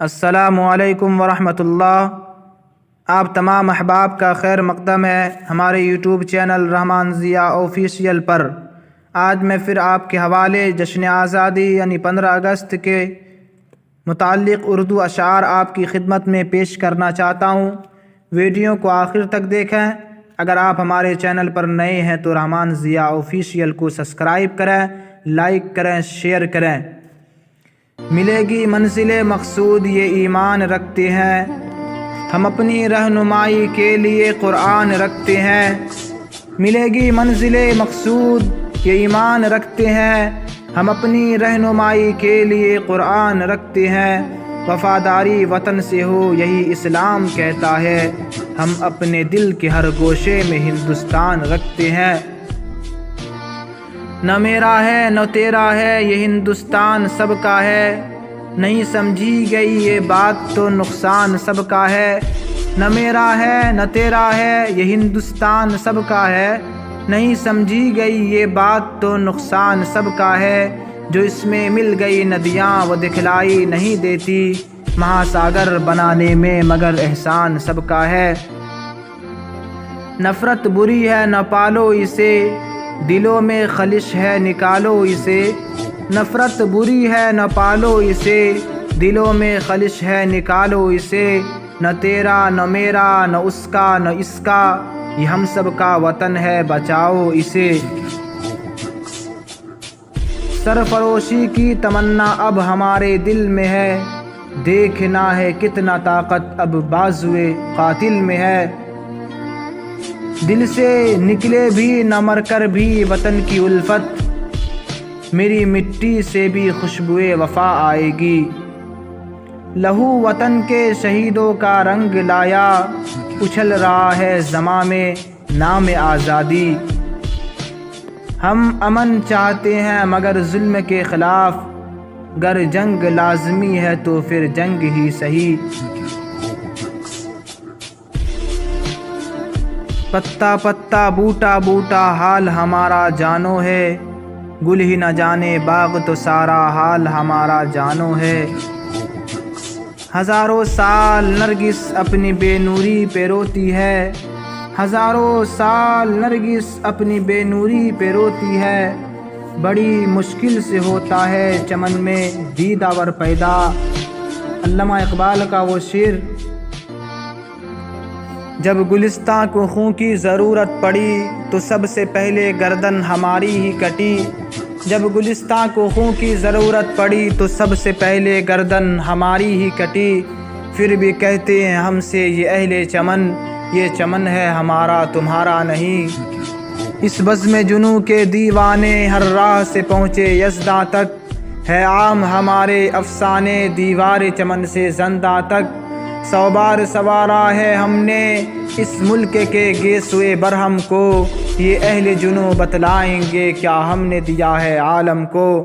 السلام علیکم ورحمۃ اللہ۔ آپ تمام احباب کا خیر مقدم ہے ہمارے یوٹیوب چینل رحمان ضیاء آفیشیل پر۔ آج میں پھر آپ کے حوالے جشن آزادی یعنی 15 اگست کے متعلق اردو اشعار آپ کی خدمت میں پیش کرنا چاہتا ہوں۔ ویڈیو کو آخر تک دیکھیں۔ اگر آپ ہمارے چینل پر نئے ہیں تو رحمان ضیاء آفیشیل کو سبسکرائب کریں، لائک کریں، شیئر کریں۔ ملے گی منزل مقصود یہ ایمان رکھتے ہیں، ہم اپنی رہنمائی کے لیے قرآن رکھتے ہیں۔ ملے گی منزل مقصود یہ ایمان رکھتے ہیں، ہم اپنی رہنمائی کے لیے قرآن رکھتے ہیں۔ وفاداری وطن سے ہو یہی اسلام کہتا ہے، ہم اپنے دل کے ہر گوشے میں ہندوستان رکھتے ہیں۔ نہ میرا ہے نہ تیرا ہے یہ ہندوستان سب کا ہے، نہیں سمجھی گئی یہ بات تو نقصان سب کا ہے۔ نہ میرا ہے نہ تیرا ہے یہ ہندوستان سب کا ہے، نہیں سمجھی گئی یہ بات تو نقصان سب کا ہے۔ جو اس میں مل گئی ندیاں وہ دکھلائی نہیں دیتی، مہاساگر بنانے میں مگر احسان سب کا ہے۔ نفرت بری ہے نہ پالو اسے، دلوں میں خلش ہے نکالو اسے۔ نفرت بری ہے نہ پالو اسے، دلوں میں خلش ہے نکالو اسے۔ نہ تیرا نہ میرا نہ اس کا نہ اس کا، یہ ہم سب کا وطن ہے بچاؤ اسے۔ سرفروشی کی تمنا اب ہمارے دل میں ہے، دیکھنا ہے کتنا طاقت اب بازوئے قاتل میں ہے۔ دل سے نکلے بھی نہ مر کر بھی وطن کی الفت، میری مٹی سے بھی خوشبوئے وفا آئے گی۔ لہو وطن کے شہیدوں کا رنگ لایا، اچھل رہا ہے زماں میں نام آزادی۔ ہم امن چاہتے ہیں مگر ظلم کے خلاف، گر جنگ لازمی ہے تو پھر جنگ ہی صحیح۔ پتا پتا بوٹا بوٹا حال ہمارا جانو ہے، گل ہی نہ جانے باغ تو سارا حال ہمارا جانو ہے۔ ہزاروں سال نرگس اپنی بے نوری پہ روتی ہے، ہزاروں سال نرگس اپنی بے نوری پہ روتی ہے۔ بڑی مشکل سے ہوتا ہے چمن میں دیدہ ور پیدا، علامہ اقبال کا وہ شعر۔ جب گلستاں کو خوں کی ضرورت پڑی تو سب سے پہلے گردن ہماری ہی کٹی۔ جب گلستاں کو خوں کی ضرورت پڑی تو سب سے پہلے گردن ہماری ہی کٹی۔ پھر بھی کہتے ہیں ہم سے یہ اہل چمن، یہ چمن ہے ہمارا تمہارا نہیں۔ اس بزم جنوں کے دیوانے ہر راہ سے پہنچے یزداں تک، ہے عام ہمارے افسانے دیوار چمن سے زنداں تک۔ 100 بار سوارا ہے ہم نے اس ملک کے گیسوئے برہم کو، یہ اہل جنوں بتلائیں گے کیا ہم نے دیا ہے عالم کو۔